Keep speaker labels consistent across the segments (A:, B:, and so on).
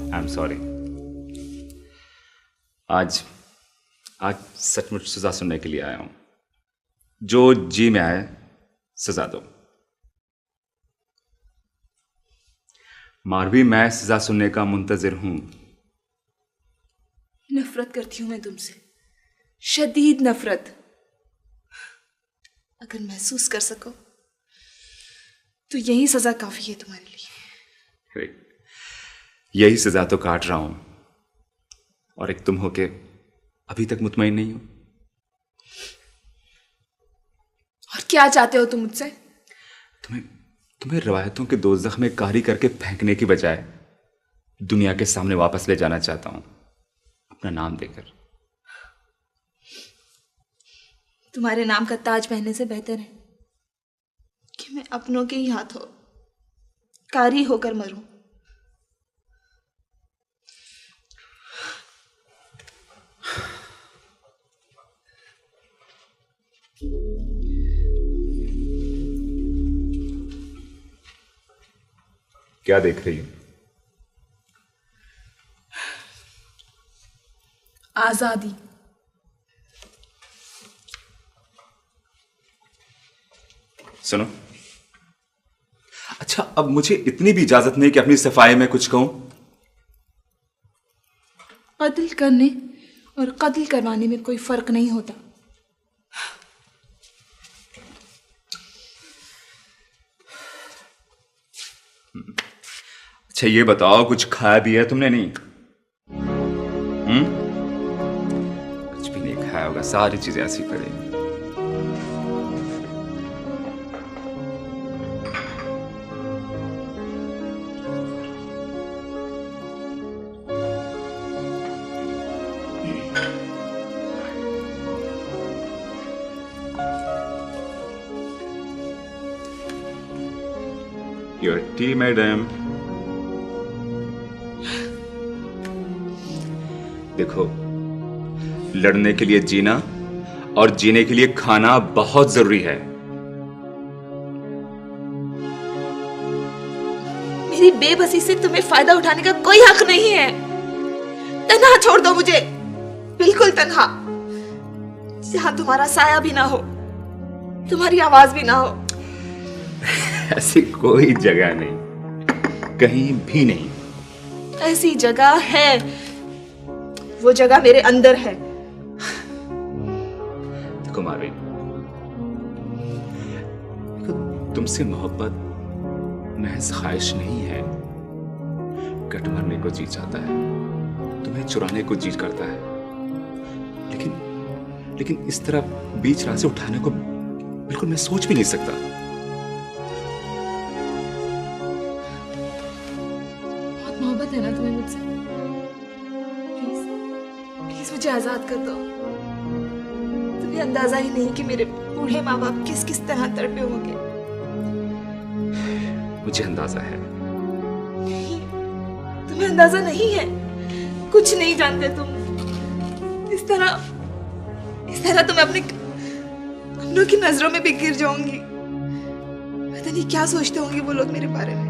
A: I am sorry. आज सचमुच सजा सुनने के लिए आया हूं। जो जी में आए सजा दो। मारवी, मैं सजा सुनने का मुंतजिर हूं।
B: नफरत करती हूं मैं तुमसे, शदीद नफरत। अगर महसूस कर सको तो यही सजा काफी है तुम्हारे लिए।
A: यही सजा तो काट रहा हूं, और एक तुम हो के अभी तक मुतमईन नहीं हो।
B: और क्या चाहते हो तुम मुझसे?
A: तुम्हें रवायतों के दोज़ख में कारी करके फेंकने की बजाय दुनिया के सामने वापस ले जाना चाहता हूं, अपना नाम देकर।
B: तुम्हारे नाम का ताज पहनने से बेहतर है कि मैं अपनों के ही हाथों कारी होकर मरूं।
A: क्या देख रही हो?
B: आजादी।
A: सुनो, अच्छा, अब मुझे इतनी भी इजाजत नहीं कि अपनी सफाई में कुछ कहूं।
B: कत्ल करने और कत्ल करवाने में कोई फर्क नहीं होता।
A: अच्छा, ये बताओ, कुछ खाया भी है तुमने? नहीं, कुछ भी नहीं खाया होगा, सारी चीजें ऐसी पड़ी। Your tea, madam. देखो, लड़ने के लिए जीना और जीने के लिए खाना बहुत जरूरी है।
B: मेरी बेबसी से तुम्हें फायदा उठाने का कोई हक नहीं है। तन्हा छोड़ दो मुझे, बिल्कुल तन्हा, जहां तुम्हारा साया भी ना हो, तुम्हारी आवाज भी ना हो।
A: ऐसी कोई जगह नहीं, कहीं भी नहीं।
B: ऐसी जगह है, वो जगह मेरे अंदर है।
A: देखो मारवी, तुमसे मोहब्बत महज ख्वाहिश नहीं है। कट मरने को जी चाहता है, तुम्हें चुराने को जी करता है, लेकिन इस तरह बीच राह से उठाने को बिल्कुल मैं सोच भी नहीं सकता।
B: बहुत मोहब्बत है ना तुम्हें मुझसे? प्लीज मुझे आजाद कर दो। तुम्हें अंदाजा ही नहीं कि मेरे बूढ़े माँ बाप किस किस तरह तड़पे होंगे।
A: मुझे अंदाजा है।
B: नहीं, तुम्हें अंदाजा नहीं है, कुछ नहीं जानते तुम। इस तरह तुम अपनों की नजरों में भी गिर जाऊंगी। पता नहीं क्या सोचते होंगे वो लोग मेरे बारे में।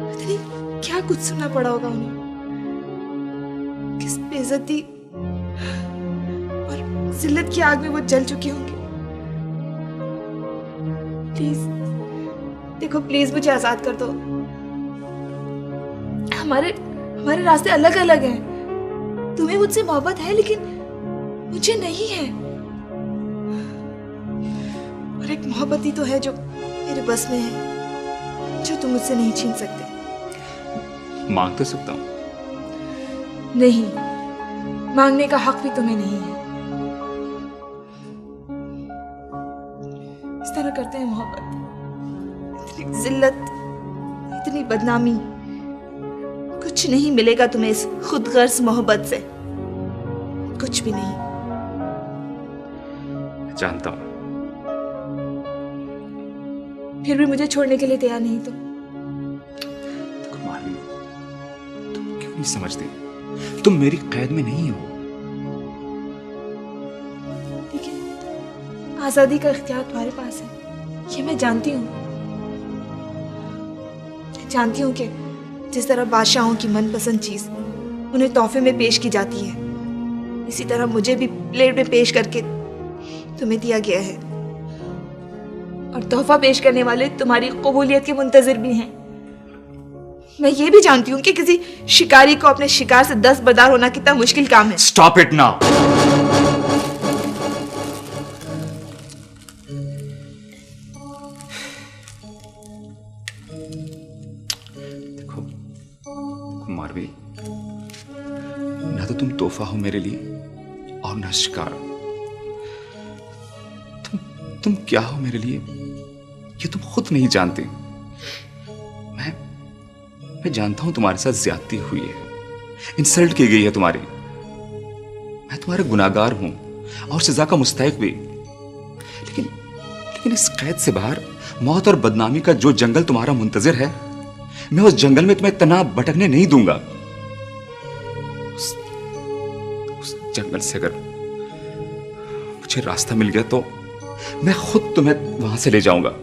B: पता नहीं क्या कुछ सुनना पड़ा होगा उन्हें, किस बेइज्जती और जिल्लत की आग में वो जल चुके होंगे। प्लीज देखो, प्लीज मुझे आजाद कर दो। हमारे रास्ते अलग अलग हैं। तुम्हें मुझसे मोहब्बत है लेकिन मुझे नहीं है। और एक मोहब्बत ही तो है जो मेरे बस में है, जो तुम मुझसे नहीं छीन सकते।
A: मांग तो सकता हूं।
B: नहीं, मांगने का हक भी तुम्हें नहीं है। इस तरह करते हैं मोहब्बत। इतनी जिल्लत, इतनी बदनामी, कुछ नहीं मिलेगा तुम्हें इस खुदगर्ज मोहब्बत से, कुछ भी नहीं।
A: जानता हूं।
B: फिर भी मुझे छोड़ने के लिए तैयार नहीं तुम।
A: देखो मारवी, तुम क्यों नहीं समझती? तुम मेरी कैद में नहीं हो।
B: लेकिन आजादी का इख्तियार तुम्हारे पास है, ये मैं जानती हूँ। जानती हूँ कि जिस तरह बादशाहों की मनपसंद चीज उन्हें तोहफे में पेश की जाती है, इसी तरह मुझे भी प्लेट में पेश करके तुम्हें दिया गया है। और तोहफा पेश करने वाले तुम्हारी कबूलियत के मुंतजिर भी हैं। मैं ये भी जानती हूँ कि किसी शिकारी को अपने शिकार से दस्तबरदार होना कितना मुश्किल काम है।
A: Stop it now. देखो मारवी, ना तो तुम तोहफा हो मेरे लिए और ना शिकार। तुम क्या हो मेरे लिए ये तुम खुद नहीं जानते। मैं जानता हूं तुम्हारे साथ ज्यादती हुई है, इंसल्ट की गई है तुम्हारी। मैं तुम्हारा गुनाहगार हूं और सजा का मुस्तहिक भी। लेकिन इस कैद से बाहर मौत और बदनामी का जो जंगल तुम्हारा मुंतजिर है, मैं उस जंगल में तुम्हें तनाव भटकने नहीं दूंगा। उस जंगल से अगर मुझे रास्ता मिल गया तो मैं खुद तुम्हें वहां से ले जाऊंगा।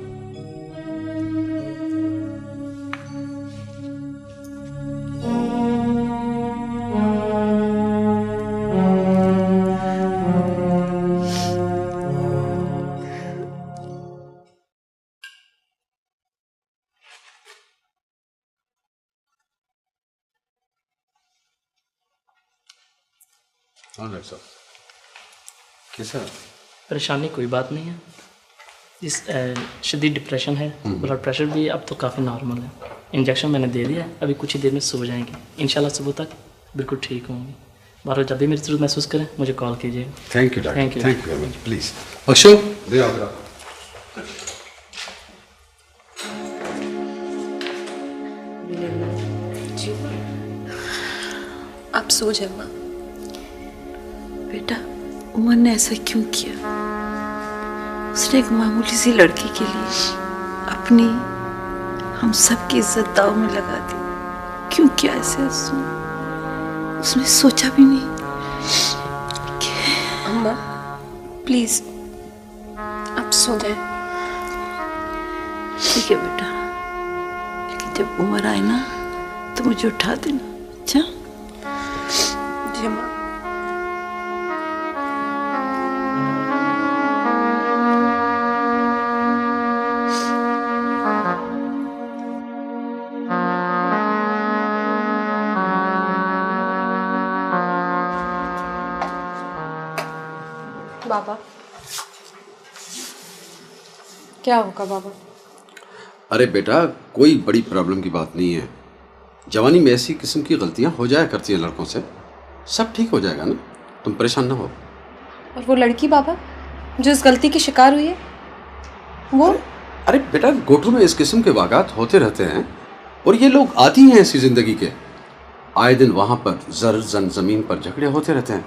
C: हाँ डॉक्टर साहब, कैसा है?
D: परेशानी कोई बात नहीं है। इस शदीद डिप्रेशन है, ब्लड प्रेशर भी अब तो काफ़ी नॉर्मल है। इंजेक्शन मैंने दे दिया है, अभी कुछ ही देर में सो जाएंगे। इंशाल्लाह सुबह तक बिल्कुल ठीक होंगे। बार जब भी मेरी ज़रूरत महसूस करें मुझे कॉल कीजिए।
C: Thank you doctor,
D: Thank you.
C: Thank you very much. Please Akshay, दे आओ जरा।
E: आप सो जाए माँ। बेटा, उमर ने ऐसा क्यों किया? उसने एक मामूली सी लड़की के लिए अपनी, हम सब की इज्जत दाव में लगा दी। क्यों किया ऐसे आंसू? उसने सोचा भी नहीं कि... अम्मा प्लीज आप सो जाए। ठीक है बेटा, लेकिन जब उम्र आए ना तो मुझे उठा देना। अच्छा? जी माँ।
F: बाबा, क्या होगा बाबा?
C: अरे बेटा, कोई बड़ी प्रॉब्लम की बात नहीं है। जवानी में ऐसी किस्म की गलतियां हो जाया करती हैं लड़कों से, सब ठीक हो जाएगा ना, तुम परेशान ना हो।
F: और वो लड़की बाबा जो इस गलती की शिकार हुई है, वो?
C: अरे बेटा, गोठू में इस किस्म के वाक़ात होते रहते हैं और ये लोग आती हैं ऐसी जिंदगी के। आए दिन वहाँ पर ज़मीन पर झगड़े होते रहते हैं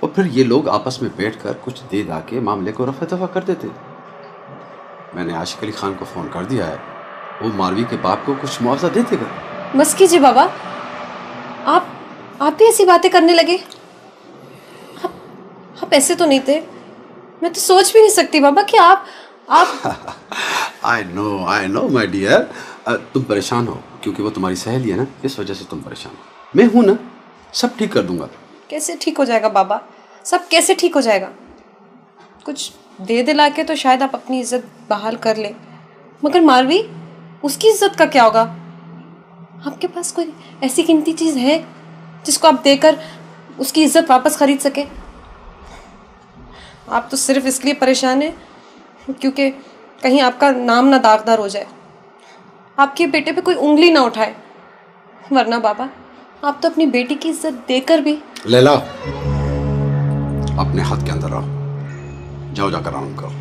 C: और फिर ये लोग आपस में बैठकर कुछ दे दा के मामले को रफा दफा कर देते। मैंने आशिक अली खान को फ़ोन कर दिया है, वो मारवी के बाप को कुछ मुआवजा दे देगा।
F: बस कीजिए बाबा, आप भी ऐसी बातें करने लगे। आप ऐसे तो नहीं थे। मैं तो सोच भी नहीं सकती बाबा कि आप
C: आई नो माय डियर, तुम परेशान हो क्योंकि वो तुम्हारी सहेली है ना, इस वजह से तुम परेशान हो। मैं हूं ना, सब ठीक कर दूंगा।
F: कैसे ठीक हो जाएगा बाबा? सब कैसे ठीक हो जाएगा? कुछ दे दिला के तो शायद आप अपनी इज्जत बहाल कर ले, मगर मारवी, उसकी इज्जत का क्या होगा? आपके पास कोई ऐसी कीमती चीज़ है जिसको आप देकर उसकी इज्जत वापस खरीद सके? आप तो सिर्फ इसलिए परेशान हैं क्योंकि कहीं आपका नाम ना दागदार हो जाए, आपके बेटे पे कोई उंगली ना उठाए। वरना बाबा, आप तो अपनी बेटी की इज्जत देकर भी...
C: लैला, अपने हाथ के अंदर रहो, जाओ जाकर आराम करो।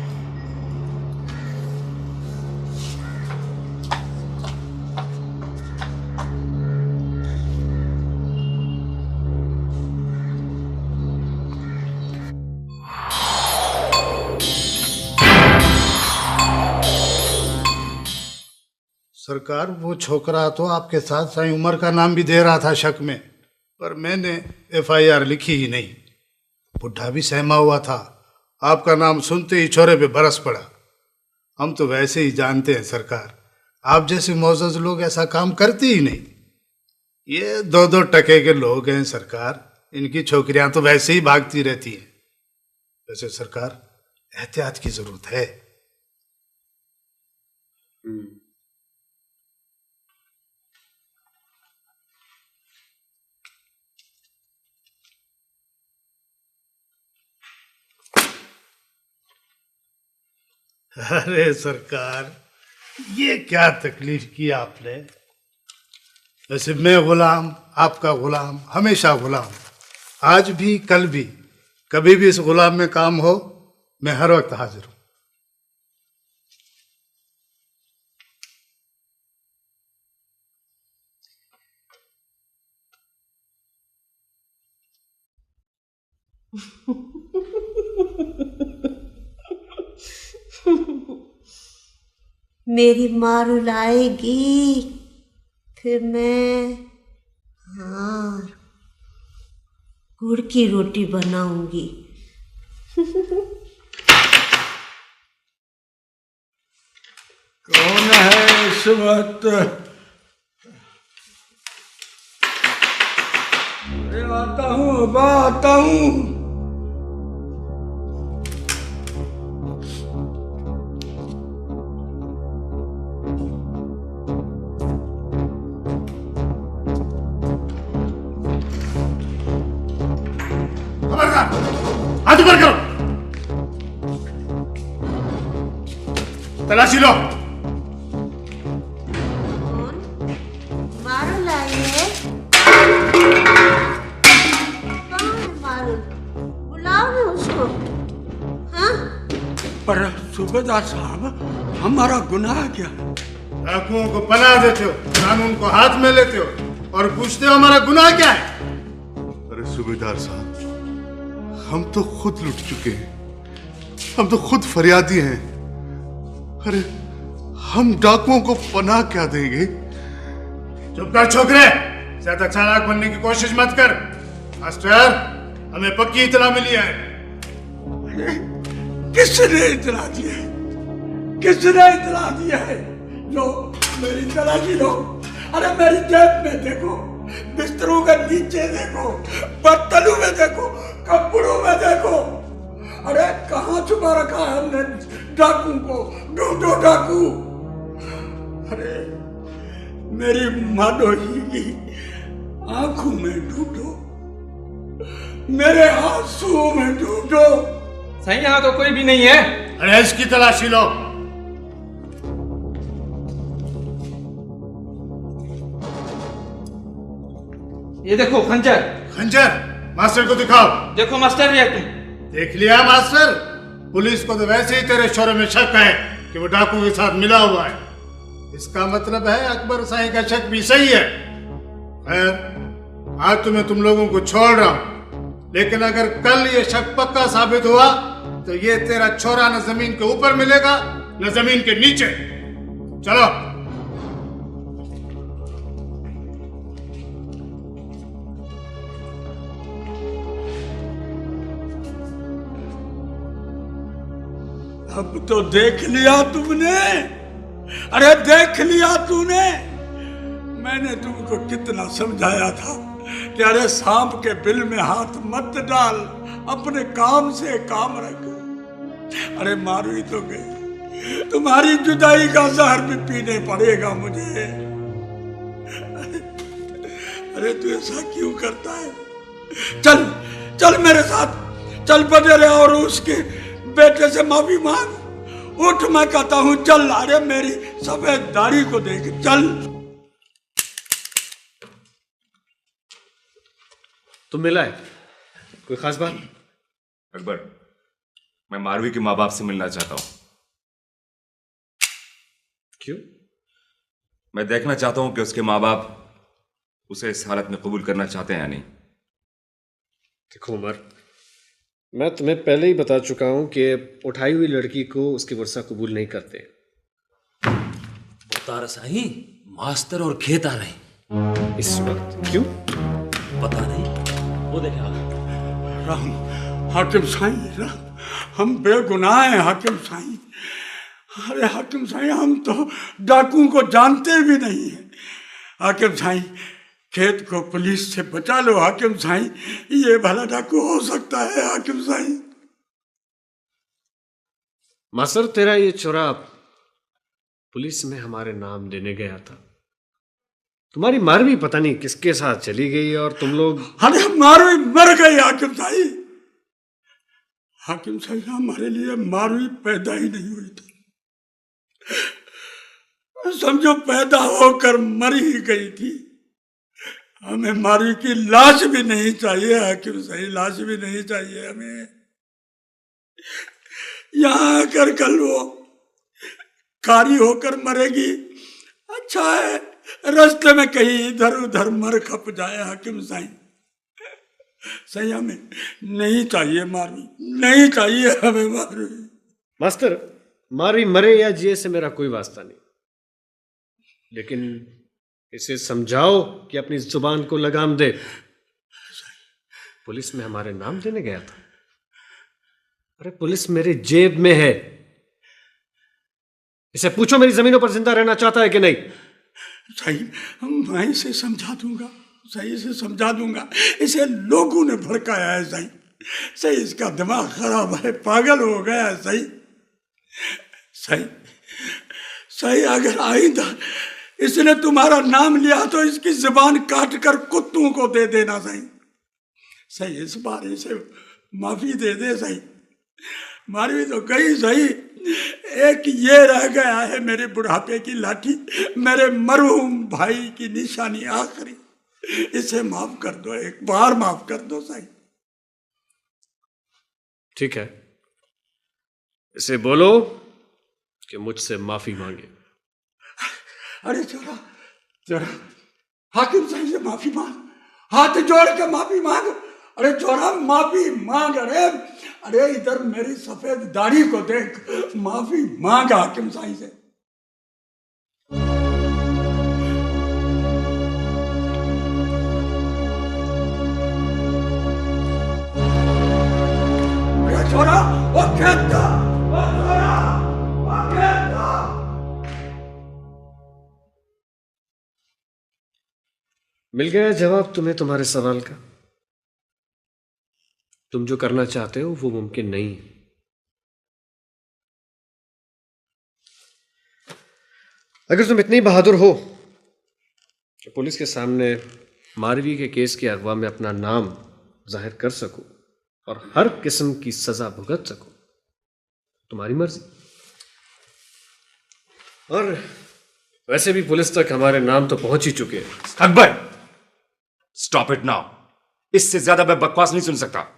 G: सरकार, वो छोकरा तो आपके साथ साईं उमर का नाम भी दे रहा था शक में, पर मैंने FIR लिखी ही नहीं। बुढ़ा भी सहमा हुआ था, आपका नाम सुनते ही छोरे पे बरस पड़ा। हम तो वैसे ही जानते हैं सरकार, आप जैसे मोअज़्ज़ज़ लोग ऐसा काम करते ही नहीं। ये 2-2 टके के लोग हैं सरकार, इनकी छोकरियां तो वैसे ही भागती रहती हैं। वैसे सरकार, एहतियात की जरूरत है। अरे सरकार, ये क्या तकलीफ की आपने। वैसे मैं गुलाम, आपका गुलाम, हमेशा गुलाम, आज भी कल भी, कभी भी इस गुलाम में काम हो, मैं हर वक्त हाजिर हूं।
H: मेरी माँ रुलाएगी, फिर मैं गुड़ की रोटी बनाऊंगी।
I: कौन है इस वक्त? अरे आता हूँ अब्बा, आता हूँ।
G: हाथ ऊपर करो, तलाशी लो।
H: मारुल आई है? कौन है मारुल? बुलाओ ना उसको। हाँ?
I: पर सूबेदार साहब, हमारा गुनाह क्या?
G: डाकुओं को पनाह देते हो, कानून को हाथ में लेते हो और पूछते हो हमारा गुनाह क्या है।
J: अरे सूबेदार साहब, हम तो खुद लुट चुके हैं, हम तो खुद फरियादी हैं। अरे हम डाकुओं को पनाह क्या देंगे?
G: चुप कर छोकरे, ज्यादा चालाक बनने की कोशिश मत कर। मास्टर, हमें पक्की इत्तला मिली है।
I: किसने इत्तला दिया है? किसने इत्तला दिया है? लो मेरी तलाशी लो। अरे मेरी जेब में देखो, बिस्तरों के नीचे देखो, बर्तनों में देखो, कपड़ों में देखो। अरे कहाँ छुपा रखा है हमने डाकू को? ढूंढो डाकू। अरे मेरी माधोही की आंखों में ढूंढो, मेरे आंसुओं में ढूंढो।
K: सही, यहाँ तो कोई भी नहीं है।
G: अरे इसकी तलाशी लो।
K: ये देखो खंजर।
G: खंजर? मास्टर को दिखाओ।
K: देखो मास्टर, ये तुम
G: देख लिया मास्टर? पुलिस को तो वैसे ही तेरे शोरे में शक है कि वो डाकू के साथ मिला हुआ है। इसका मतलब है अकबर साईं का शक भी सही है। खैर, आज तो मैं तुम लोगों को छोड़ रहा हूं, लेकिन अगर कल ये शक पक्का साबित हुआ तो ये तेरा छोरा न जमीन के ऊपर मिलेगा न जमीन के नीचे। चलो।
I: अब तो देख लिया तुमने। अरे देख लिया तूने। मैंने तुमको कितना समझाया था कि अरे सांप के बिल में हाथ मत डाल, अपने काम से काम रख। अरे मारू ही तो गई, तुम्हारी जुदाई का जहर भी पीने पड़ेगा मुझे। अरे तू ऐसा क्यों करता है? चल चल मेरे साथ, चल बदले और उसके बेटे से माफी मांग। उठ, मैं कहता हूं चल। अरे मेरी सफेद दाढ़ी को देख, चल।
L: तुम मिला है? कोई खास बात?
A: अकबर, मैं मारवी के माँ बाप से मिलना चाहता हूं।
L: क्यों?
A: मैं देखना चाहता हूं कि उसके माँ बाप उसे इस हालत में कबूल करना चाहते हैं या नहीं।
L: देखो उमर, मैं तुम्हें पहले ही बता चुका हूं कि उठाई हुई लड़की को उसकी वर्षा कबूल नहीं करते।
M: बता साईं, मास्टर और खेत आ रहे
L: इस वक्त। क्यों?
M: पता नहीं, वो देखा।
I: राम, हाकिम साईं, राम, हम बेगुनाह हैं हाकिम साईं। अरे हाकिम साईं, हम तो डाकू को जानते भी नहीं हैं। हाकिम साईं, खेत को पुलिस से बचा लो हाकिम साईं, ये भला डाकू हो सकता है हाकिम साईं?
L: मास्टर, तेरा ये चोरा पुलिस में हमारे नाम देने गया था। तुम्हारी मारवी पता नहीं किसके साथ चली गई और तुम लोग।
I: अरे मारवी मर गई हाकिम साईं। हाकिम साईं, हमारे लिए मारवी पैदा ही नहीं हुई थी, समझो पैदा होकर मर ही गई थी। हमें मारवी की लाश भी नहीं चाहिए हाकिम साईं, लाश भी नहीं चाहिए हमें। यहाँ आकर कल वो कारी होकर मरेगी, अच्छा है रास्ते में कहीं इधर उधर मर खप जाए हाकिम साईं। सही हमें नहीं चाहिए मारवी, नहीं चाहिए हमें मारवी।
L: मास्टर, मारवी मरे या जिए से मेरा कोई वास्ता नहीं, लेकिन इसे समझाओ कि अपनी जुबान को लगाम दे। पुलिस में हमारे नाम देने गया था। अरे पुलिस मेरी जेब में है, इसे पूछो मेरी जमीनों पर जिंदा रहना चाहता है कि नहीं।
I: सही, मैं इसे समझा दूंगा, सही से समझा दूंगा। इसे लोगों ने भड़काया है सही, सही इसका दिमाग खराब है, पागल हो गया है सही। सही सही, अगर आइंदा इसने तुम्हारा नाम लिया तो इसकी जुबान काट कर कुत्तों को दे देना सही। सही, इस बार इसे माफी दे दे सही। मारवी तो गई सही, एक ये रह गया है मेरे बुढ़ापे की लाठी, मेरे मरहूम भाई की निशानी आखिरी। इसे माफ कर दो, एक बार माफ कर दो सही।
L: ठीक है, इसे बोलो कि मुझसे माफी मांगे।
I: अरे चोरा, चोरा, हाकिम साईं से माफी मांग, हाथ जोड़ के माफी मांग। अरे चोरा माफी मांग। अरे अरे इधर मेरी सफेद दाढ़ी को देख, माफी मांग हाकिम साईं से। अरे चोरा, वो खेत था, वो चोरा, वो खेत था।
L: मिल गया जवाब तुम्हें तुम्हारे सवाल का। तुम जो करना चाहते हो वो मुमकिन नहीं है। अगर तुम इतनी बहादुर हो कि पुलिस के सामने मारवी के केस की अगवा में अपना नाम जाहिर कर सको और हर किस्म की सजा भुगत सको, तुम्हारी मर्जी। और वैसे भी पुलिस तक हमारे नाम तो पहुंच ही चुके हैं।
A: Akbar, stop it now. इससे ज्यादा मैं बकवास नहीं सुन सकता।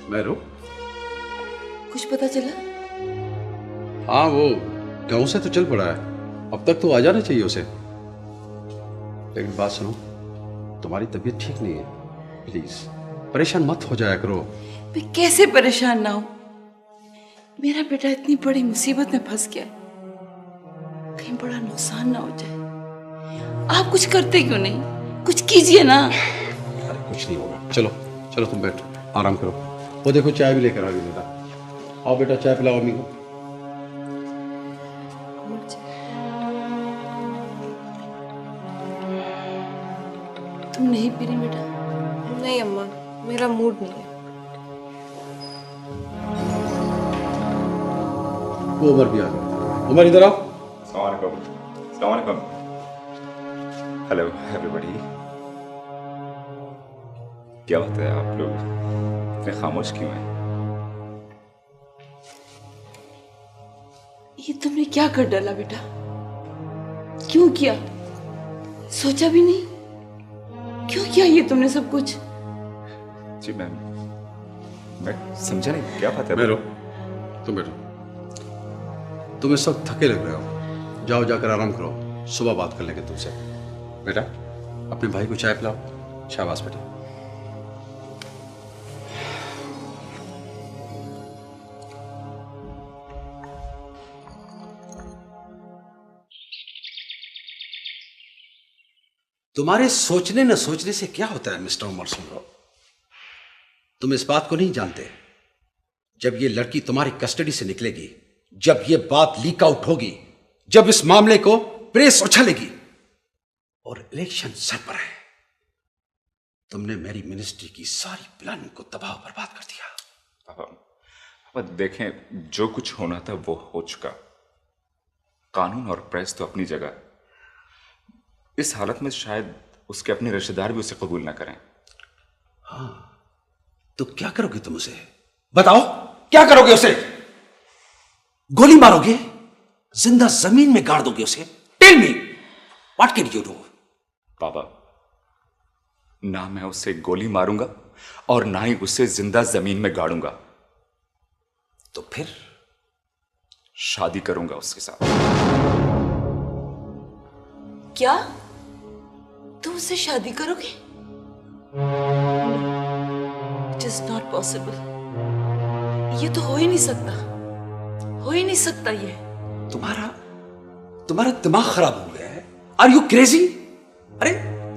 C: मैरो,
E: कुछ पता चला?
C: हाँ, वो गांव से तो चल पड़ा है, अब तक तो आ जाना चाहिए उसे। लेकिन बात सुनो, तुम्हारी तबीयत ठीक नहीं है, प्लीज परेशान मत हो जाया करो।
E: मैं कैसे परेशान ना हूं? मेरा बेटा इतनी बड़ी मुसीबत में फंस गया, कहीं बड़ा नुकसान ना हो जाए। आप कुछ करते क्यों नहीं? कुछ कीजिए ना।
C: अरे कुछ नहीं होगा, चलो चलो तुम बैठो, आराम करो। वो देखो चाय भी लेकर आ गई बेटा। आओ बेटा, चाय पिलाओ अम्मी को।
E: तुम नहीं पी रही बेटा?
F: नहीं अम्मा, मेरा मूड नहीं है।
C: वो उमर भी आ गया। उमर इधर आओ।
A: Hello everybody. क्या बात है, आप लोग इतने खामोश क्यों हैं?
E: ये तुमने क्या कर डाला बेटा? क्यों किया? सोचा भी नहीं? क्यों किया ये तुमने सब कुछ?
A: जी मैम, मैं समझा नहीं, क्या बात है?
C: बैठो, तुम बैठो। तुम इस वक्त थके लग रहे हो, जाओ जाकर आराम करो, सुबह बात कर लेंगे तुमसे। बेटा, अपने भाई को चाय पिलाओ। शाबाश बेटा। तुम्हारे सोचने न सोचने से क्या होता है मिस्टर उमर सिंह? तुम इस बात को नहीं जानते, जब ये लड़की तुम्हारी कस्टडी से निकलेगी, जब ये बात लीक आउट होगी, जब इस मामले को प्रेस उछालेगी और इलेक्शन सर पर है, तुमने मेरी मिनिस्ट्री की सारी प्लानिंग को तबाह बर्बाद कर दिया।
A: अब देखें, जो कुछ होना था वो हो चुका। कानून और प्रेस तो अपनी जगह। इस हालत में शायद उसके अपने रिश्तेदार भी उसे कबूल ना करें।
C: हाँ, तो क्या करोगे तुम उसे? बताओ, क्या करोगे उसे? गोली मारोगे? जिंदा जमीन में गाड़ दोगे उसे? Tell me, what can you do?
A: बाबा, ना मैं उसे गोली मारूंगा और ना ही उसे जिंदा जमीन में गाड़ूंगा।
C: तो फिर?
A: शादी करूंगा उसके साथ।
E: क्या तुम उससे शादी करोगे? It is not possible. ये तो हो ही नहीं सकता, हो ही नहीं सकता। ये
C: तुम्हारा दिमाग खराब हो गया है। Are you crazy? अरे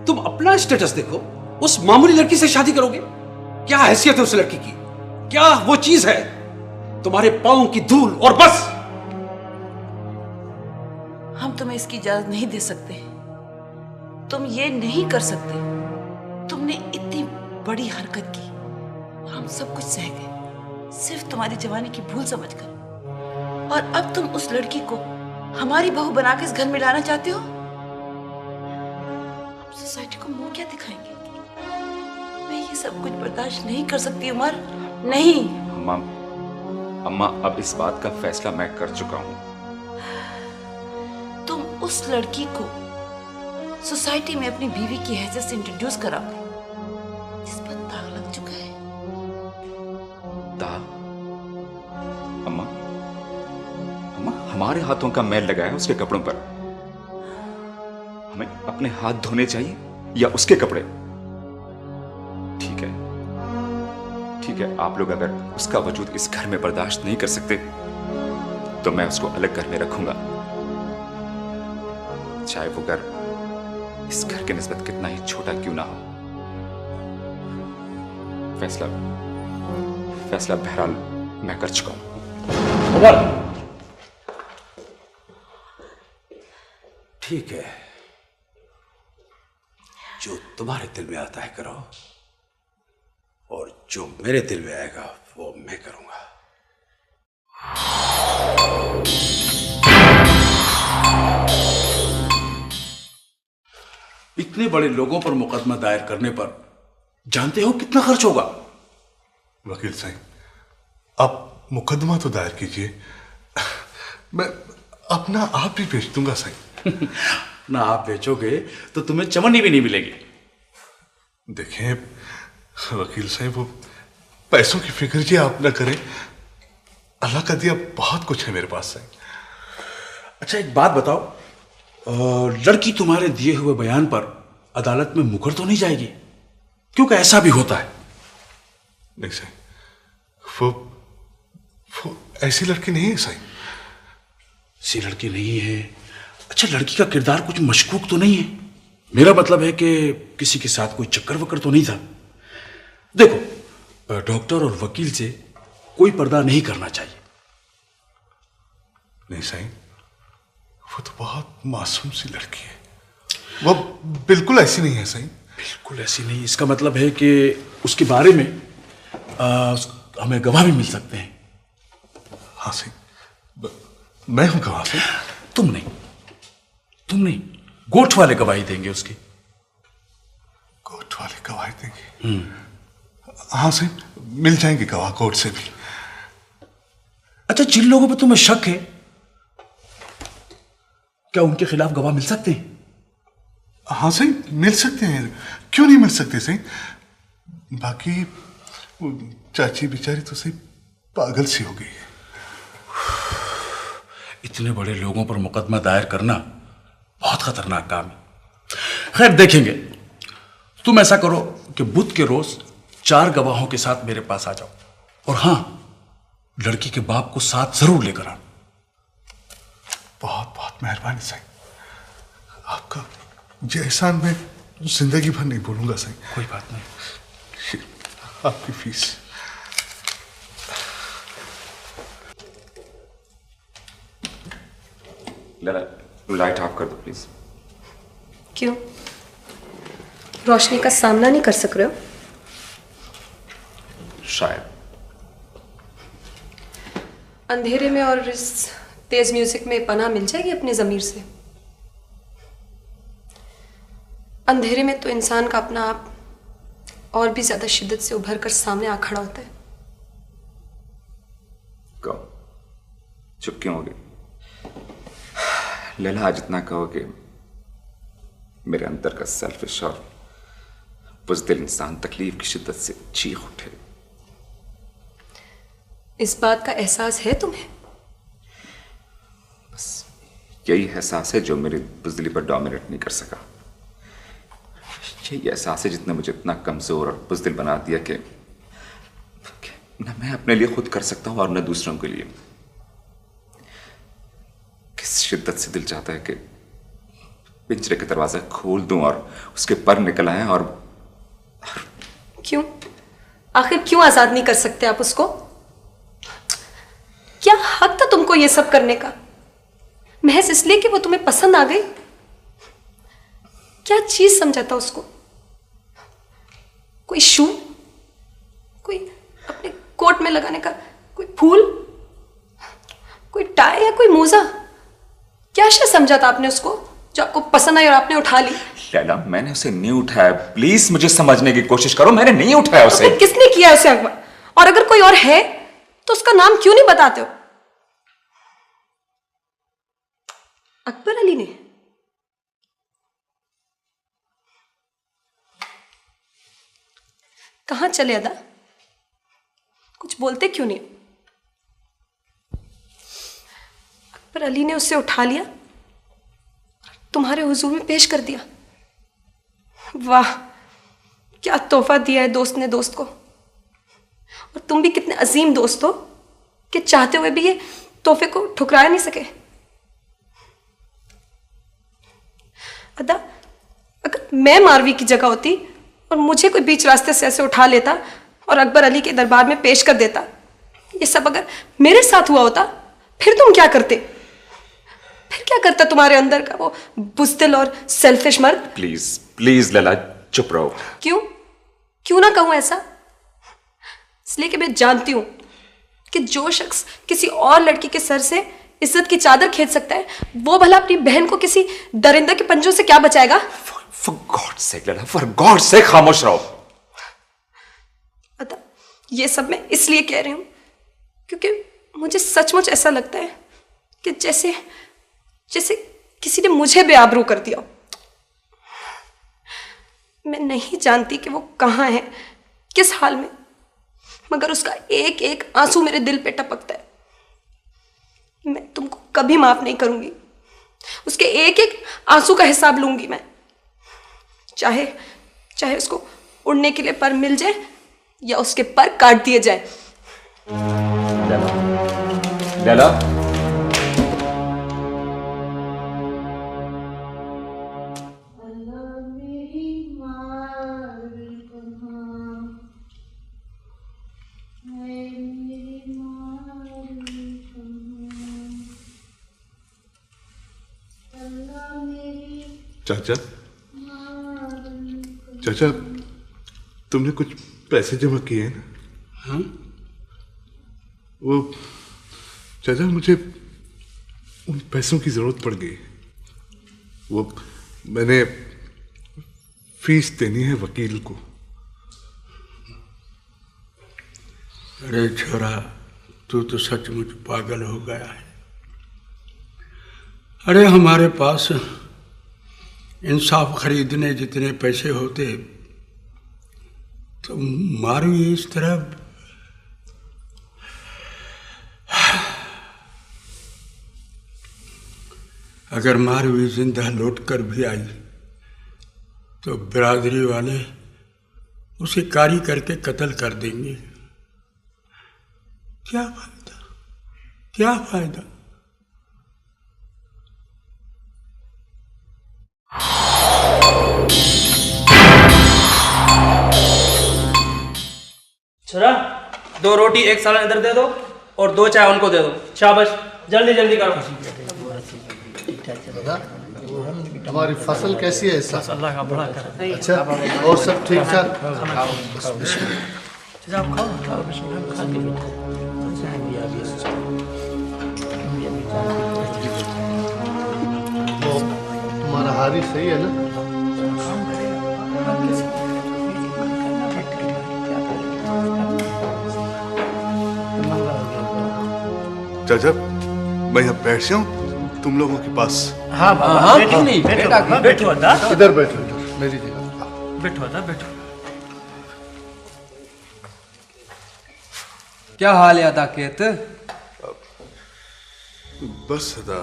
C: तुम अपना स्टेटस देखो, उस मामूली लड़की से शादी करोगे? क्या हैसियत है उस लड़की की? क्या वो चीज है? तुम्हारे पांव की धूल और बस।
E: हम तुम्हें इसकी इजाजत नहीं दे सकते। तुम ये नहीं कर सकते। तुमने इतनी बड़ी हरकत की और हम सब कुछ सह गए, सिर्फ तुम्हारी जवानी की भूल समझकर। और अब तुम उस लड़की को हमारी बहू बनाकर इस घर में लाना चाहते हो? हम सोसाइटी को मुंह क्या दिखाएंगे? मैं ये सब कुछ बर्दाश्त नहीं कर सकती उमर, नहीं।
A: अम्मा, अब इस बात का फैसला मैं कर चुका हूं।
E: तुम उस लड़की को सोसाइटी में अपनी बीवी की हैसियत से इंट्रोड्यूस कराओगे, जिस पर दाग लग चुका है।
A: दाग? अम्मा, हमारे हाथों का मैल लगाया उसके कपड़ों पर। हमें अपने हाथ धोने चाहिए या उसके कपड़े? ठीक है, आप लोग अगर उसका वजूद इस घर में बर्दाश्त नहीं कर सकते तो मैं उसको अलग घर में रखूंगा, चाहे वो घर इस घर के निस्बत कितना ही छोटा क्यों ना हो। फैसला बहरहाल मैं कर चुका हूं।
C: ठीक है, जो तुम्हारे दिल में आता है करो, और जो मेरे दिल में आएगा वो मैं करूंगा।
N: इतने बड़े लोगों पर मुकदमा दायर करने पर जानते हो कितना खर्च होगा?
J: वकील साहब, आप मुकदमा तो दायर कीजिए, मैं अपना आप भी बेच दूंगा साहब।
N: ना आप बेचोगे तो तुम्हें चमनी भी नहीं मिलेगी।
J: देखें वकील साहब, वो पैसों की फिक्र जी आप ना करें, अल्लाह का दिया बहुत कुछ है मेरे पास साहब।
N: अच्छा एक बात बताओ, लड़की तुम्हारे दिए हुए बयान पर अदालत में मुकर तो नहीं जाएगी? क्योंकि ऐसा भी होता है।
J: नहीं साहब, वो ऐसी लड़की नहीं है साहब।
N: ऐसी लड़की नहीं है? अच्छा, लड़की का किरदार कुछ मशकूक तो नहीं है? मेरा मतलब है कि किसी के साथ कोई चक्कर वक्कर तो नहीं था? देखो, डॉक्टर और वकील से कोई पर्दा नहीं करना चाहिए।
J: नहीं साईं, वो तो बहुत मासूम सी लड़की है, वो बिल्कुल ऐसी नहीं है साईं।
N: बिल्कुल ऐसी नहीं, इसका मतलब है कि उसके बारे में हमें गवाह भी मिल सकते हैं।
J: हाँ साईं, मैं हूं गवाह साईं।
N: तुम नहीं, गोठ वाले गवाही देंगे उसकी।
J: गोठ वाले गवाही देंगे? हाँ साईं, मिल जाएंगे गवाह कोर्ट से भी।
N: अच्छा, जिन लोगों पर तुम्हें शक है, क्या उनके खिलाफ गवाह मिल सकते हैं?
J: हाँ सही, मिल सकते हैं, क्यों नहीं मिल सकते सही। बाकी चाची बेचारी तो सही पागल सी हो गई है।
N: इतने बड़े लोगों पर मुकदमा दायर करना बहुत खतरनाक काम है। खैर देखेंगे। तुम ऐसा करो कि बुध के रोज 4 गवाहों के साथ मेरे पास आ जाओ, और हाँ, लड़की के बाप को साथ जरूर लेकर आना।
J: बहुत बहुत मेहरबानी साईं, आपका ये एहसान मैं जिंदगी भर नहीं भूलूंगा सही।
N: कोई बात नहीं।
J: आपकी फीस।
A: लैला, लाइट ऑफ कर दो प्लीज।
F: क्यों? रोशनी का सामना नहीं कर सक रहे हो?
A: शायद।
F: अंधेरे में और इस तेज म्यूजिक में पनाह मिल जाएगी अपने ज़मीर से। अंधेरे में तो इंसान का अपना आप और भी ज्यादा शिद्दत से उभर कर सामने आ खड़ा होता है।
A: कहो, चुप क्यों हो गई? लैला, आज इतना कहो कि मेरे अंदर का सेल्फिश और बुज़दिल इंसान तकलीफ की शिद्दत से चीख उठे।
F: इस बात का एहसास है तुम्हें?
A: बस यही एहसास है जो मेरी बुज़दिली पर डोमिनेट नहीं कर सका। यही एहसास है जितने मुझे इतना कमजोर और बुज़दिल बना दिया कि न मैं अपने लिए खुद कर सकता हूं और न दूसरों के लिए। किस शिद्दत से दिल चाहता है कि पिंजरे का दरवाजा खोल दूं और उसके पर निकल आए। और
F: क्यों? आखिर क्यों आजाद नहीं कर सकते आप उसको? क्या हक था तुमको ये सब करने का? महज इसलिए कि वो तुम्हें पसंद आ गई? क्या चीज समझा था उसको? कोई शू, कोई अपने कोट में लगाने का कोई फूल, कोई टाई या कोई मोजा? क्या शय समझा था आपने उसको जो आपको पसंद आई और आपने उठा ली?
A: लैला, मैंने उसे नहीं उठाया। प्लीज मुझे समझने की कोशिश करो। मैंने नहीं उठाया उसे।
F: तो किसने किया उसे अगवा? और अगर कोई और है तो उसका नाम क्यों नहीं बताते हो? अकबर अली ने? कहां चले अदा? कुछ बोलते क्यों नहीं? अकबर अली ने उसे उठा लिया, तुम्हारे हुजूर में पेश कर दिया। वाह, क्या तोहफा दिया है दोस्त ने दोस्त को। और तुम भी कितने अजीम दोस्त हो कि चाहते हुए भी ये तोहफे को ठुकराया नहीं सके। अदा, अगर मैं मारवी की जगह होती और मुझे कोई बीच रास्ते से ऐसे उठा लेता और अकबर अली के दरबार में पेश कर देता, ये सब अगर मेरे साथ हुआ होता, फिर तुम क्या करते? फिर क्या करता तुम्हारे अंदर का वो बुज़दिल और सेल्फिश मर्द?
A: प्लीज प्लीज लैला, चुप रहो।
F: क्यों? क्यों ना कहूं ऐसा? इसलिए कि मैं जानती हूं कि जो शख्स किसी और लड़की के सर से इज्जत की चादर खींच सकता है, वो भला अपनी बहन को किसी दरिंदा के पंजों से क्या बचाएगा?
A: For God's sake, Laila, for God's sake, खामोश रहो।
F: अतः ये सब मैं इसलिए कह रही हूं क्योंकि मुझे सचमुच ऐसा लगता है कि जैसे जैसे किसी ने मुझे बेआबरू कर दिया। मैं नहीं जानती कि वो कहां है, किस हाल में, मगर उसका एक एक आंसू मेरे दिल पे टपकता है। मैं तुमको कभी माफ नहीं करूंगी। उसके एक एक आंसू का हिसाब लूंगी मैं, चाहे चाहे उसको उड़ने के लिए पर मिल जाए या उसके पर काट दिए जाए।
A: लैला,
J: चाचा, चाचा, तुमने कुछ पैसे जमा किए हैं ना?
I: हाँ?
J: वो चाचा, मुझे उन पैसों की जरूरत पड़ गई। वो मैंने फीस देनी है वकील को।
I: अरे छोरा, तू तो सचमुच पागल हो गया है। अरे हमारे पास इंसाफ खरीदने जितने पैसे होते तो मारवी इस तरह अगर मारवी जिंदा लौट कर भी आई तो बिरादरी वाले उसे कारी करके कत्ल कर देंगे। क्या फायदा, क्या फायदा?
K: छोरा 2 रोटी 1 सालन इधर दे दो और 2 चाय उनको दे दो। शाबाश, जल्दी जल्दी करो।
G: हमारी फसल कैसी है इस साल?
D: अल्लाह का बड़ा कर।
G: अच्छा, और सब ठीक ठाक? तुम्हारा हारी सही है ना?
J: चाचा, मैं यहाँ बैठ जाऊँ तुम लोगों के पास?
K: हाँ बाबा, बैठो नहीं, बैठो अदा।
J: इधर बैठो, इधर मेरी जगह।
K: बैठो अदा, बैठो।
O: क्या हाल है अदा केत?
J: बस अदा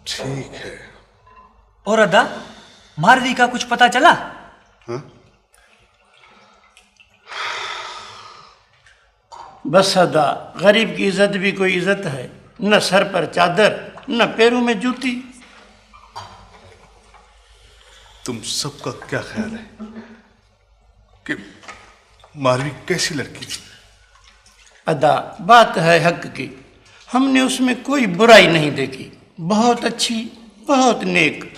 J: ठीक है।
K: और अदा, मारवी का कुछ पता चला?
J: हाँ?
I: बस अदा, गरीब की इज्जत भी कोई इज्जत है, न सर पर चादर न पैरों में जूती।
J: तुम सबका क्या ख्याल है कि मारवी कैसी लड़की थी?
I: अदा, बात है हक की, हमने उसमें कोई बुराई नहीं देखी, बहुत अच्छी, बहुत नेक।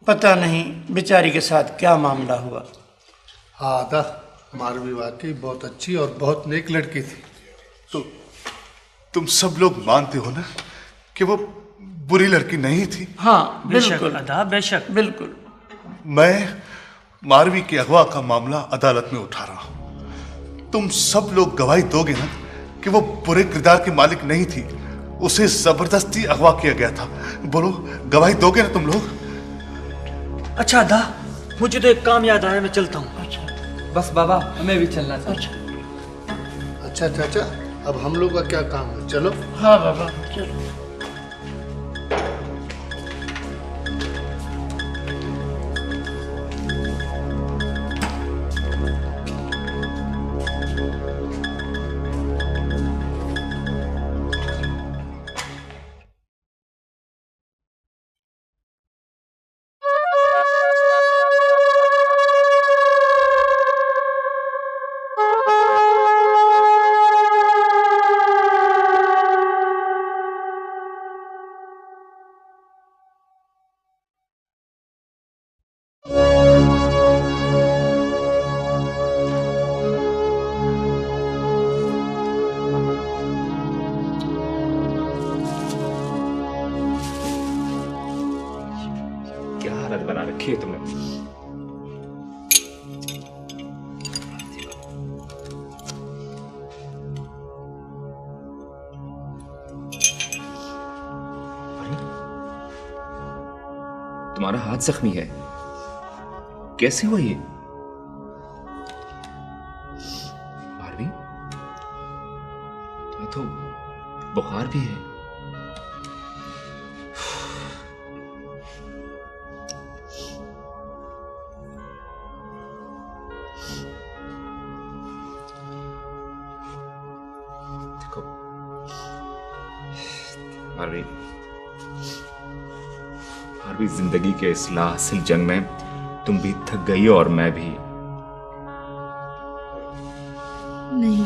I: पता नहीं बेचारी के साथ क्या मामला हुआ।
G: हाँ अदा, मारवी वाकई बहुत अच्छी और बहुत नेक लड़की थी।
J: तो तुम सब लोग मानते हो ना कि वो बुरी लड़की नहीं थी?
I: हाँ
K: बिल्कुल अदा, बेशक,
I: बिल्कुल।
J: मैं मारवी के अगवा का मामला अदालत में उठा रहा हूं। तुम सब लोग गवाही दोगे ना कि वो बुरे किरदार की मालिक नहीं थी, उसे जबरदस्ती अगवा किया गया था। बोलो, गवाही दोगे ना तुम लोग?
K: अच्छा अदा, मुझे तो एक काम याद आया, मैं चलता हूँ।
O: बस बाबा, हमें भी चलना चाहिए।
G: अच्छा चाचा, अब हम लोग का क्या काम है? चलो।
I: हाँ बाबा, चलो।
A: बना रखी है तुमने। तुम्हारा हाथ जख्मी है, कैसे हुआ ये? मारवी, तुम्हें तो बुखार भी है। मारवी, जिंदगी के इस लासिल जंग में तुम भी थक गई और मैं भी।
B: नहीं,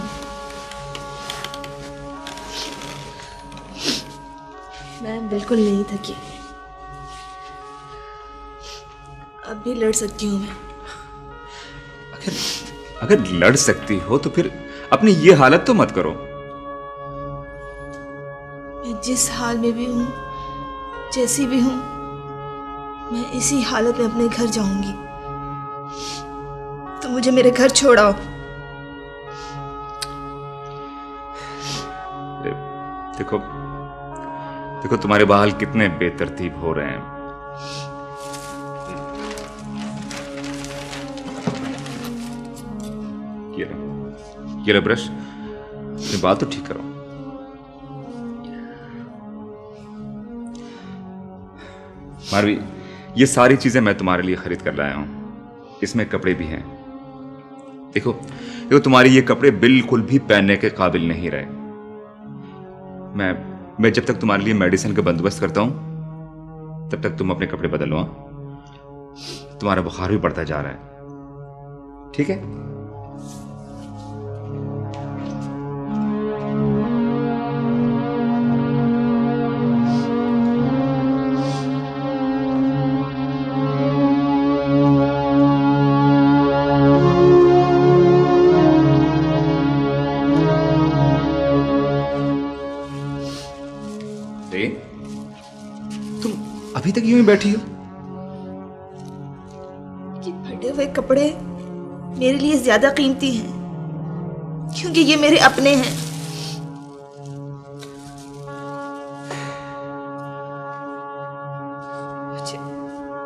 B: मैं बिल्कुल नहीं थकी। अब भी लड़ सकती हूँ मैं।
A: अगर लड़ सकती हो तो फिर अपनी ये हालत तो मत करो।
B: मैं जिस हाल में भी हूँ, जैसी भी हूँ, मैं इसी हालत में अपने घर जाऊंगी। तो मुझे मेरे घर छोड़ाओ।
A: देखो देखो, तुम्हारे बाल कितने बेतरतीब हो रहे हैं। ये लो ब्रश, अपने बाल तो ठीक करो। मारवी, ये सारी चीजें मैं तुम्हारे लिए खरीद कर लाया हूं। इसमें कपड़े भी हैं। देखो देखो, तुम्हारे ये कपड़े बिल्कुल भी पहनने के काबिल नहीं रहे। मैं जब तक तुम्हारे लिए मेडिसिन का बंदोबस्त करता हूं तब तक तुम अपने कपड़े बदलो। तुम्हारा बुखार भी बढ़ता जा रहा है, ठीक है? यूं बैठी हो?
B: ये फटे हुए कपड़े मेरे लिए ज्यादा कीमती हैं क्योंकि ये मेरे अपने हैं।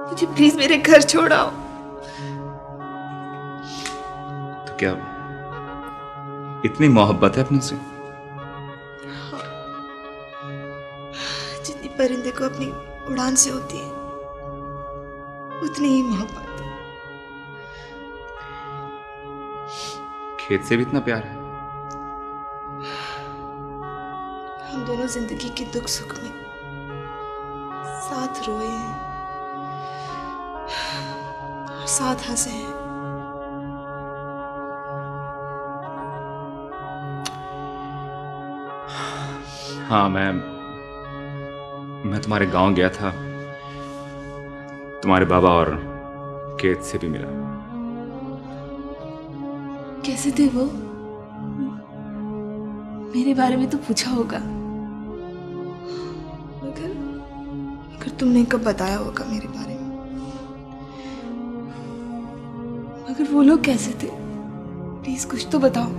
B: मुझे प्लीज मेरे घर छोड़ाओ।
A: तो क्या इतनी मोहब्बत है अपने से?
B: जितनी परिंदे को अपनी उड़ान से होती है उतनी ही मोहब्बत।
A: खेत से भी इतना प्यार है?
B: हम दोनों जिंदगी के दुख सुख में साथ रोए हैं और साथ हंसे हैं।
A: हाँ, मैं तुम्हारे गांव गया था, तुम्हारे बाबा और केत से भी मिला।
B: कैसे थे वो? मेरे बारे में तो पूछा होगा, मगर तुमने कब बताया होगा मेरे बारे में? मगर वो लोग कैसे थे? प्लीज कुछ तो बताओ।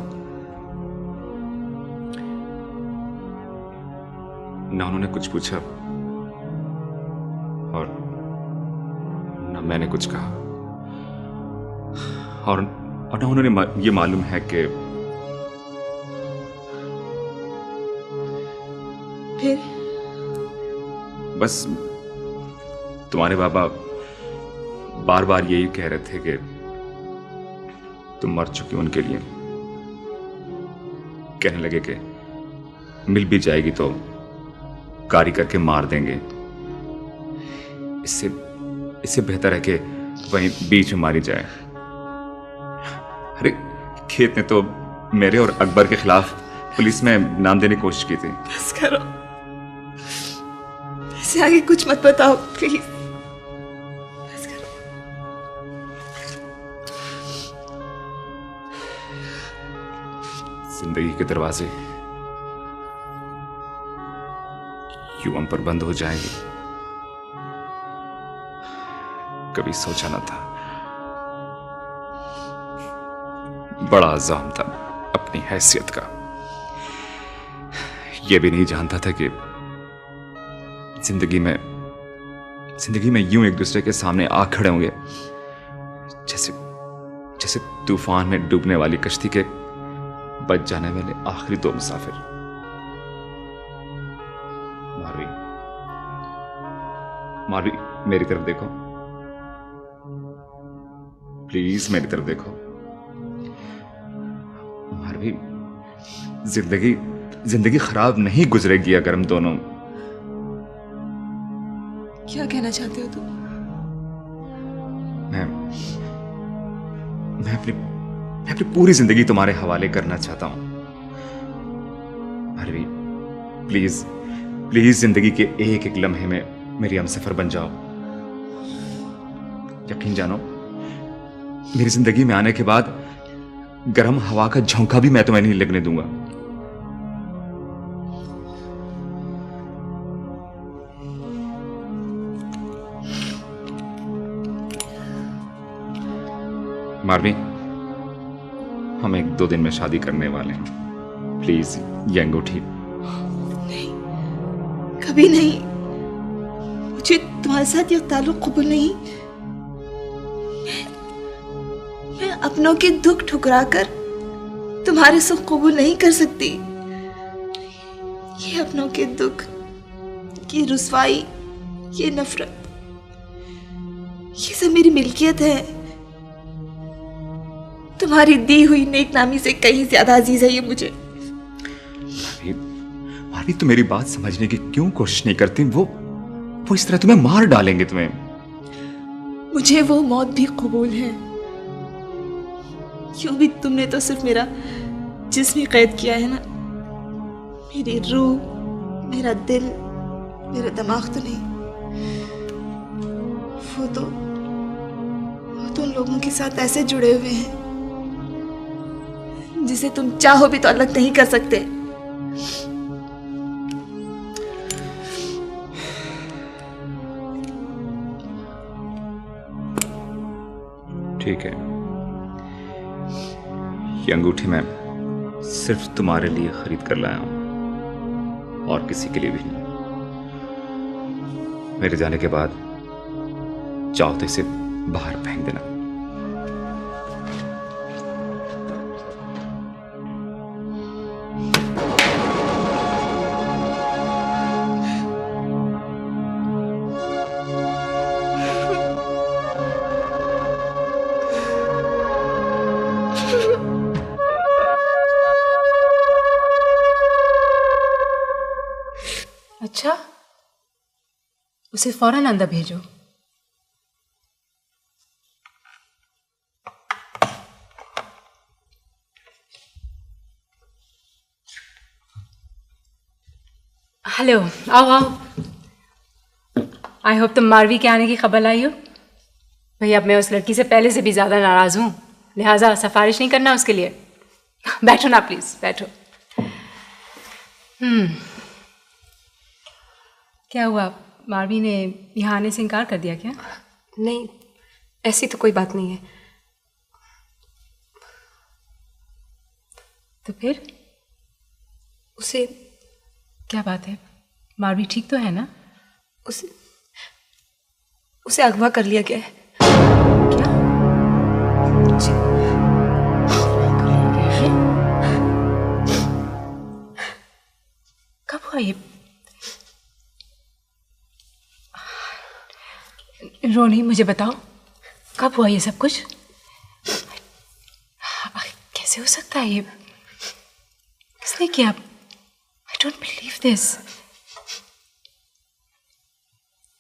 A: ना उन्होंने कुछ पूछा और ना मैंने कुछ कहा, और ना उन्होंने ये मालूम है कि
B: फिर
A: बस तुम्हारे बाबा बार बार यही कह रहे थे कि तुम मर चुकी उनके लिए। कहने लगे कि मिल भी जाएगी तो कारी करके मार देंगे, इससे बेहतर है कि वहीं बीच में मारी जाए। अरे खेत ने तो मेरे और अकबर के खिलाफ पुलिस में नाम देने की कोशिश की थी।
B: बस करो, इससे आगे कुछ मत बताओ प्लीज। बस करो।
A: जिंदगी के दरवाजे यूं हम पर बंद हो जाएंगे, कभी सोचा न था। बड़ा अज़ाम था अपनी हैसियत का। यह भी नहीं जानता था कि जिंदगी में यूं एक दूसरे के सामने आ खड़े होंगे जैसे तूफान में डूबने वाली कश्ती के बच जाने वाले आखिरी दो मुसाफिर। मारवी, मेरी तरफ देखो प्लीज, मेरी तरफ देखो। मारवी, जिंदगी खराब नहीं गुजरेगी अगर हम दोनों।
B: क्या कहना चाहते हो तुम?
A: मैं अपनी पूरी जिंदगी तुम्हारे हवाले करना चाहता हूं। मारवी, प्लीज जिंदगी के एक एक लम्हे में मेरी हमसफर बन जाओ। यकीन जानो, मेरी जिंदगी में आने के बाद गर्म हवा का झोंका भी मैं तुम्हें नहीं लगने दूंगा। मारवी, हम 1-2 दिन में शादी करने वाले हैं। प्लीज ये अंगूठी।
B: नहीं, कभी नहीं। मुझे तुम्हारे साथ यह ताल्लुक कबूल नहीं। मैं अपनों के दुख ठुकराकर तुम्हारे सुख कबूल नहीं कर सकती। ये अपनों के दुख, ये रुसवाई, ये नफरत, ये सब मेरी मिल्कियत है। तुम्हारी दी हुई नेकनामी से कहीं ज्यादा अजीज है ये मुझे।
A: मारवी, तुम मेरी बात समझने की क्यों कोशिश नहीं करती? वो इस तरह तुम्हें मार डालेंगे।
B: मुझे वो मौत भी कबूल है। क्यों भी तुमने तो सिर्फ मेरा जिस्म ही कैद किया है ना, मेरी रूह, मेरा दिल, मेरा दिमाग तो नहीं। वो तो उन लोगों के साथ ऐसे जुड़े हुए हैं जिसे तुम चाहो भी तो अलग नहीं कर सकते।
A: ठीक है, ये अंगूठी मैं सिर्फ तुम्हारे लिए खरीद कर लाया हूं और किसी के लिए भी नहीं। मेरे जाने के बाद चाहो तो इसे बाहर फेंक देना।
F: अच्छा, उसे फौरन अंदर भेजो। हेलो, आओ आओ। आई होप तुम मारवी के आने की खबर लाई हो। भाई अब मैं उस लड़की से पहले से भी ज़्यादा नाराज़ हूँ, लिहाजा सिफारिश नहीं करना उसके लिए। बैठो ना प्लीज़, बैठो। क्या हुआ, मारवी ने यहाँ आने से इनकार कर दिया क्या?
P: नहीं, ऐसी तो कोई बात नहीं है।
F: तो फिर
P: उसे
F: क्या बात है? मारवी ठीक तो है ना?
P: उसे अगवा कर लिया गया है।
F: क्या? कब हुआ ये? रोनी, मुझे बताओ कब हुआ ये सब कुछ? कैसे हो सकता है ये? किसने किया? I don't believe this.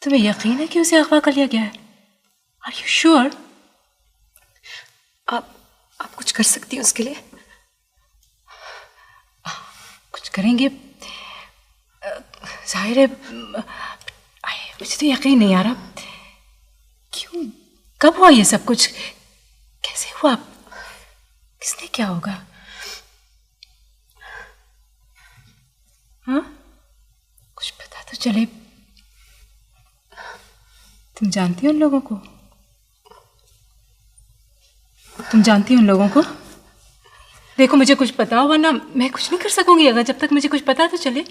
F: तुम्हें यकीन है कि उसे अगवा कर लिया गया है? Are you sure?
P: आप कुछ कर सकती हैं उसके लिए?
F: कुछ करेंगे, जाहिर है। मुझे तो यकीन नहीं आ रहा। क्यों? कब हुआ ये सब कुछ? कैसे हुआ? किसने क्या होगा? हाँ, कुछ पता तो चले। तुम जानती हो उन लोगों को? तुम जानती हो उन लोगों को? देखो, मुझे कुछ पता हो, वरना मैं कुछ नहीं कर सकूंगी अगर जब तक मुझे कुछ पता तो चले।